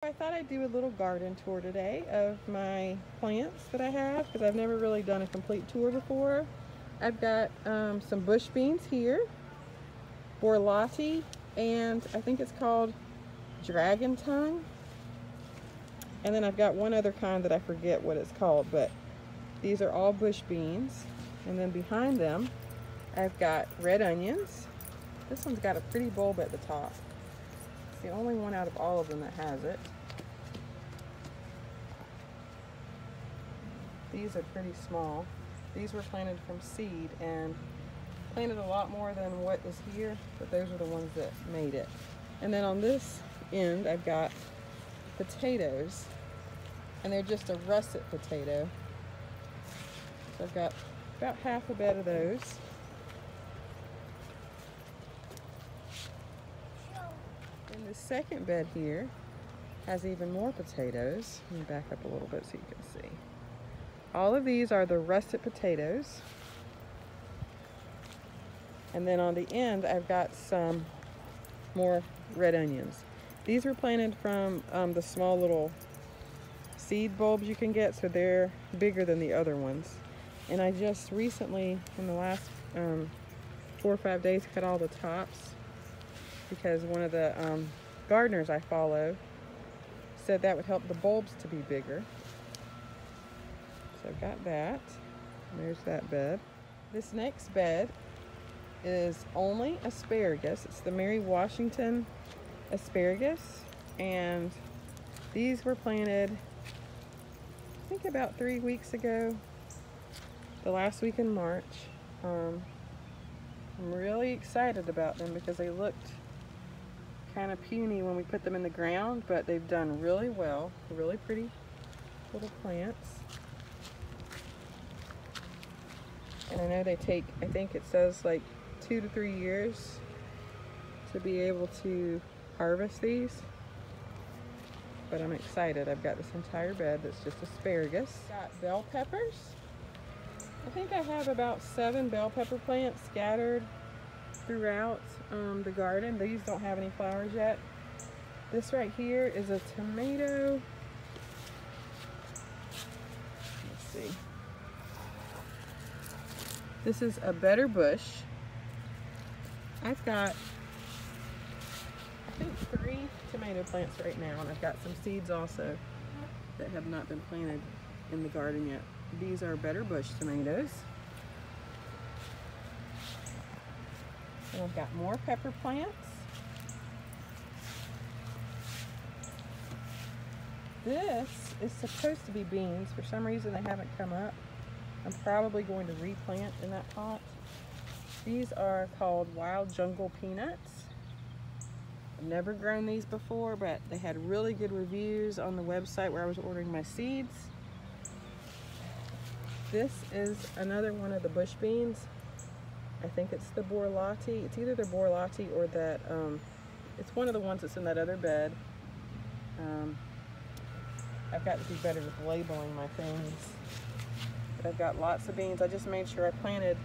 I thought I'd do a little garden tour today of my plants that I have because I've never really done a complete tour before. I've got some bush beans here, borlotti, and I think it's called dragon tongue. And then I've got one other kind that I forget what it's called, but these are all bush beans. And then behind them, I've got red onions. This one's got a pretty bulb at the top. It's the only one out of all of them that has it. These are pretty small. These were planted from seed and planted a lot more than what is here, but those are the ones that made it. And then on this end, I've got potatoes, and they're just a russet potato. So I've got about half a bed of those. And the second bed here has even more potatoes. Let me back up a little bit so you can see. All of these are the russet potatoes. And then on the end, I've got some more red onions. These were planted from the small little seed bulbs you can get, so they're bigger than the other ones. And I just recently, in the last 4 or 5 days, cut all the tops because one of the gardeners I follow said that would help the bulbs to be bigger. So I've got that. There's that bed. This next bed is only asparagus. It's the Mary Washington asparagus, and these were planted I think about 3 weeks ago, the last week in March. I'm really excited about them because they looked kind of puny when we put them in the ground, but they've done really well. Really pretty little plants. And I know they take, I think it says like 2 to 3 years to be able to harvest these. But I'm excited. I've got this entire bed that's just asparagus. Got bell peppers. I think I have about 7 bell pepper plants scattered throughout the garden. These don't have any flowers yet. This right here is a tomato. Let's see. This is a better bush. I've got, I think, 3 tomato plants right now, and I've got some seeds also that have not been planted in the garden yet. These are better bush tomatoes. And I've got more pepper plants. This is supposed to be beans. For some reason they haven't come up. I'm probably going to replant in that pot. These are called Wild Jungle Peanuts. I've never grown these before, but they had really good reviews on the website where I was ordering my seeds. This is another one of the bush beans. I think it's the borlotti. It's either the borlotti or that, it's one of the ones that's in that other bed. I've got to be better with labeling my things. But I've got lots of beans. I just made sure I planted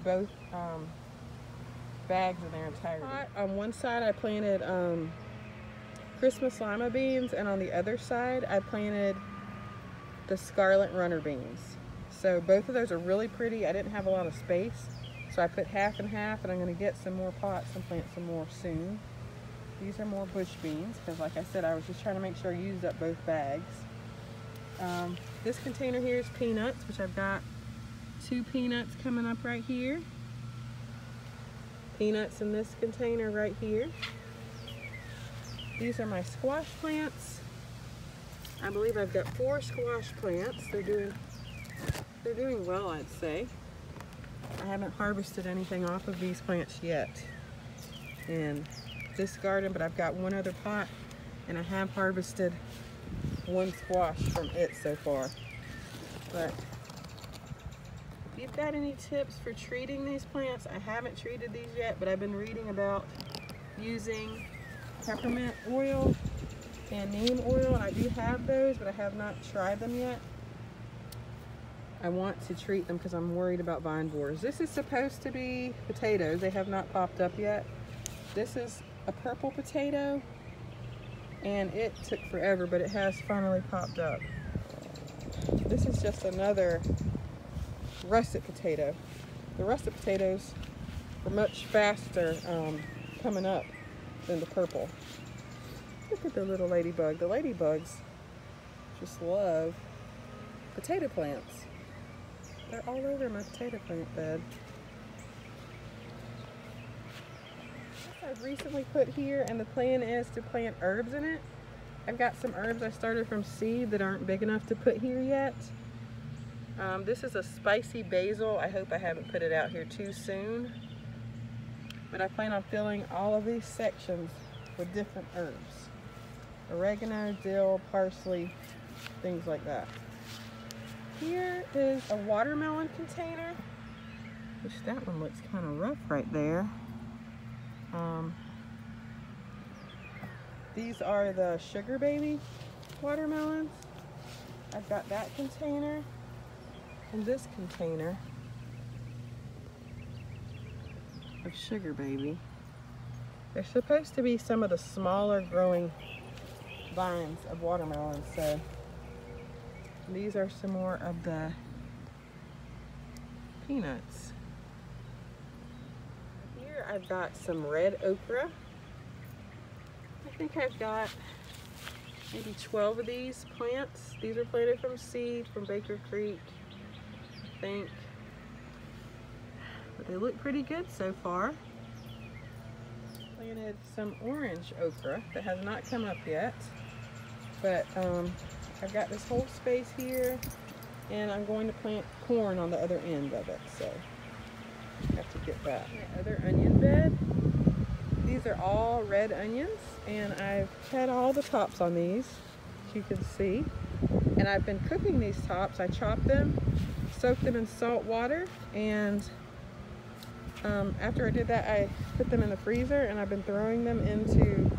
both bags in their entirety. On one side I planted Christmas lima beans, and on the other side I planted the scarlet runner beans. So both of those are really pretty. I didn't have a lot of space, so I put half and half, and I'm going to get some more pots and plant some more soon. These are more bush beans because, like I said, I was just trying to make sure I used up both bags. This container here is peanuts, which I've got 2 peanuts coming up right here. Peanuts in this container right here. These are my squash plants. I believe I've got 4 squash plants. They're doing well, I'd say. I haven't harvested anything off of these plants yet in this garden, but I've got one other pot, and I have harvested 1 squash from it so far. But if you've got any tips for treating these plants, I haven't treated these yet, but I've been reading about using peppermint oil and neem oil, and I do have those, but I have not tried them yet. I want to treat them because I'm worried about vine borers. This is supposed to be potatoes. They have not popped up yet. This is a purple potato. and it took forever, but it has finally popped up. This is just another russet potato. The russet potatoes are much faster coming up than the purple. Look at the little ladybug. The ladybugs just love potato plants. They're all over my potato plant bed. I've recently put here, and the plan is to plant herbs in it. I've got some herbs I started from seed that aren't big enough to put here yet. This is a spicy basil. I hope I haven't put it out here too soon. But I plan on filling all of these sections with different herbs. Oregano, dill, parsley, things like that. Here is a watermelon container, which that one looks kind of rough right there. These are the Sugar Baby watermelons. I've got that container and this container of Sugar Baby. They're supposed to be some of the smaller growing vines of watermelons, so these are some more of the peanuts. Here I've got some red okra. I think I've got maybe 12 of these plants. These are planted from seed from Baker Creek, I think. But they look pretty good so far. Planted some orange okra that has not come up yet. But I've got this whole space here, and I'm going to plant corn on the other end of it, so I have to get that. My other onion bed. These are all red onions, and I've had all the tops on these, as you can see. And I've been cooking these tops. I chopped them, soaked them in salt water, and after I did that, I put them in the freezer, and I've been throwing them into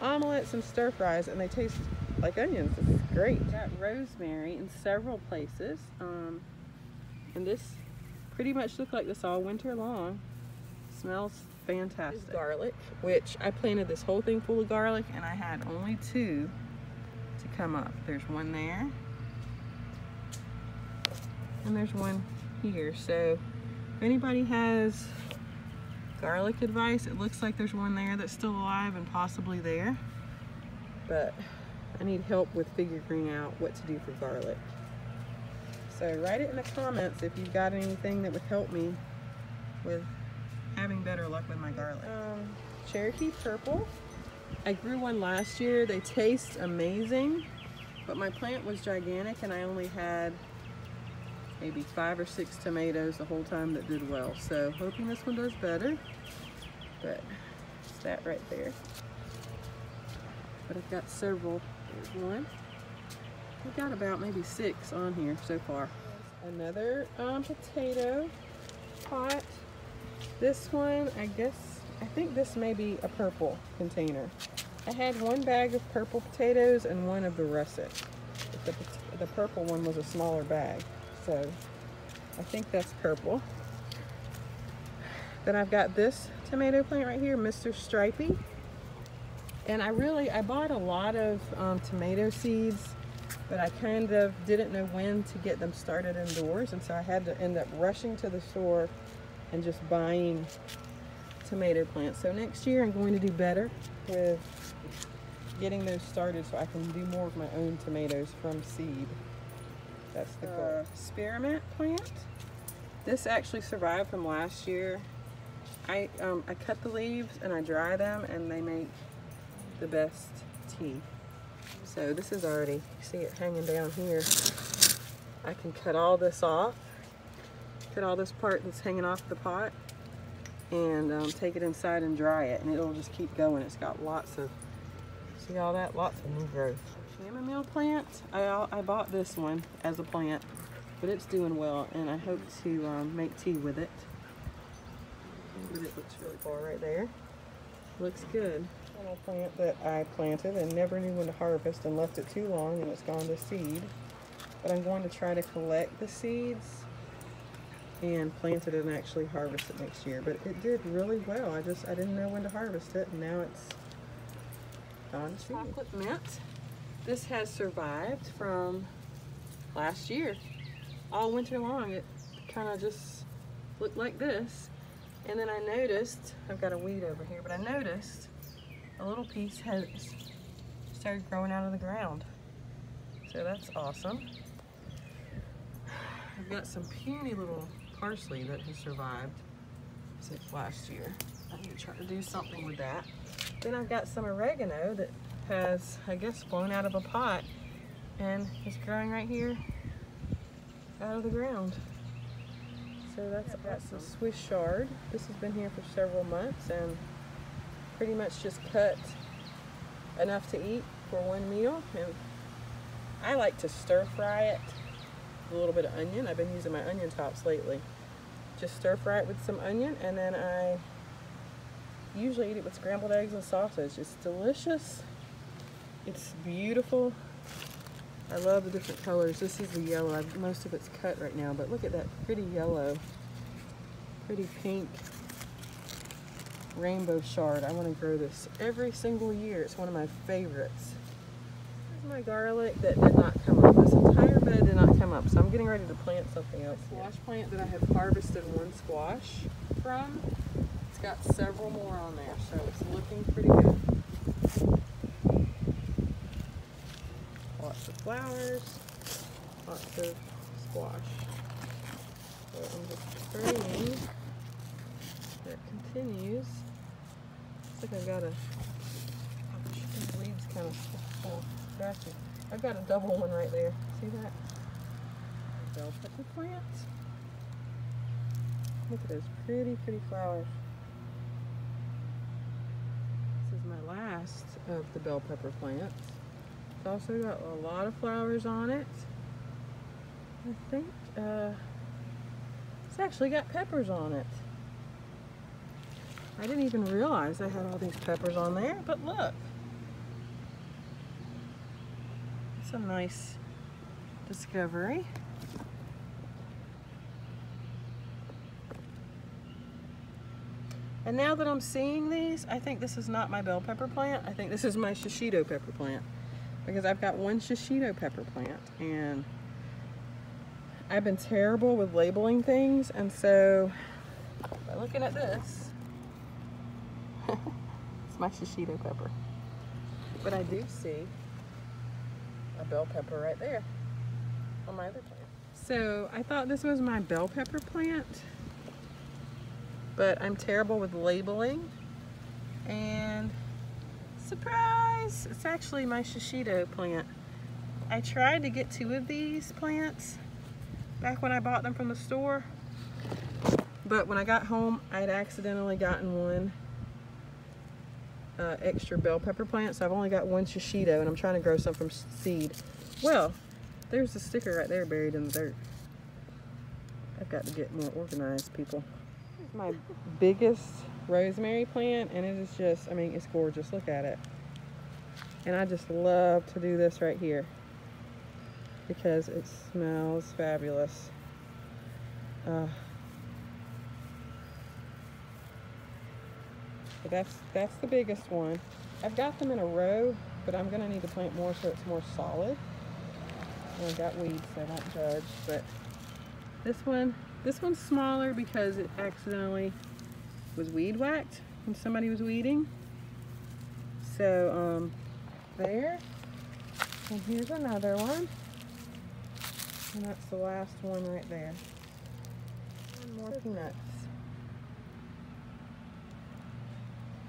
omelets and stir fries, and they taste like onions. It's great. Got rosemary in several places, and this pretty much looked like this all winter long. Smells fantastic. This garlic, which I planted this whole thing full of garlic, and I had only 2 to come up. There's one there, and there's one here. So if anybody has garlic advice, it looks like there's one there that's still alive and possibly there, but I need help with figuring out what to do for garlic. So write it in the comments if you've got anything that would help me with having better luck with my garlic. Cherokee purple. I grew one last year. They taste amazing, but my plant was gigantic, and I only had maybe 5 or 6 tomatoes the whole time that did well. So hoping this one does better, but it's that right there. But I've got several. There's one. I've got about maybe 6 on here so far. Another potato pot. This one, I think this may be a purple container. I had 1 bag of purple potatoes and 1 of the russet. The purple one was a smaller bag, so I think that's purple. Then I've got this tomato plant right here, Mr. Stripey. And I bought a lot of tomato seeds, but I kind of didn't know when to get them started indoors, and so I had to end up rushing to the store and just buying tomato plants. So next year I'm going to do better with getting those started so I can do more of my own tomatoes from seed. That's the goal. Spearmint plant. This actually survived from last year. I cut the leaves and I dry them, and they make the best tea. So this is already, you see it hanging down here. I can cut all this off, cut all this part that's hanging off the pot, and take it inside and dry it, and it'll just keep going. It's got lots of, see all that? Lots of new growth. Chamomile plant, I bought this one as a plant, but it's doing well, and I hope to make tea with it. But it looks really cool right there. Looks good. Little plant that I planted and never knew when to harvest and left it too long, and it's gone to seed. But I'm going to try to collect the seeds and plant it and actually harvest it next year. But it did really well. I didn't know when to harvest it, and now it's Chocolate mint. This has survived from last year. All winter long, it kind of just looked like this. And then I noticed, I've got a weed over here, but I noticed a little piece has started growing out of the ground. So that's awesome. I've got some puny little parsley that has survived since last year. I need to try to do something with that. Then I've got some oregano that has, I guess, blown out of a pot and is growing right here out of the ground. So that's, I've got some Swiss chard. This has been here for several months and pretty much just cut enough to eat for one meal. And I like to stir fry it with a little bit of onion. I've been using my onion tops lately. Just stir fry it with some onion, and then I usually eat it with scrambled eggs and sausage. It's delicious. It's beautiful. I love the different colors. This is the yellow. Most of it's cut right now, but look at that pretty yellow, pretty pink rainbow chard. I want to grow this every single year. It's one of my favorites. Here's my garlic that did not come up. This entire bed did not come up, so I'm getting ready to plant something else. Squash plant that I have harvested one squash from. It's got several more on there, so it's looking pretty good. Lots of flowers, lots of squash. So I'm just praying that continues. Looks like I've got a, these leaves kind of scratchy. I've got a double one right there. See that? Bell pepper plant. Look at those pretty, pretty flowers. This is my last of the bell pepper plants. It's also got a lot of flowers on it. I think it's actually got peppers on it. I didn't even realize I had all these peppers on there, but look. It's a nice discovery. And now that I'm seeing these, I think this is not my bell pepper plant. I think this is my shishito pepper plant, because I've got one shishito pepper plant, and I've been terrible with labeling things, and so by looking at this, it's my shishito pepper. But I do see a bell pepper right there on my other plant. So I thought this was my bell pepper plant, but I'm terrible with labeling, and surprise, it's actually my shishito plant. I tried to get 2 of these plants back when I bought them from the store, but when I got home I'd accidentally gotten one extra bell pepper plant, so I've only got one shishito, and I'm trying to grow some from seed. Well, there's the sticker right there buried in the dirt. I've got to get more organized, people. Here's my biggest rosemary plant, and it is just, I mean, it's gorgeous. Look at it. And I just love to do this right here because it smells fabulous. But that's the biggest one. I've got them in a row, but I'm gonna need to plant more so it's more solid. And I've got weeds, so I don't judge. But this one's smaller because it accidentally was weed whacked when somebody was weeding. So there. And here's another one. And that's the last one right there. One more peanuts.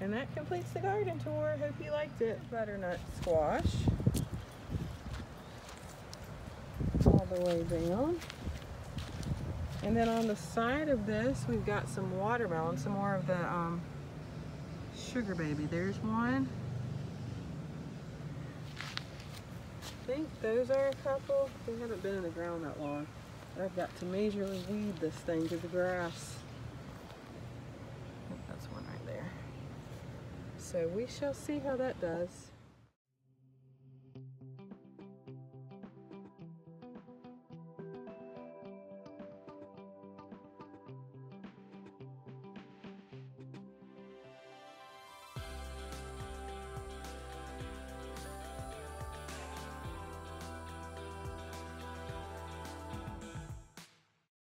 And that completes the garden tour. Hope you liked it. Butternut squash. All the way down. And then on the side of this, we've got some watermelon, some more of the sugar baby. There's one. I think those are a couple. They haven't been in the ground that long. But I've got to majorly weed this thing to the grass. I think that's one right there. So we shall see how that does.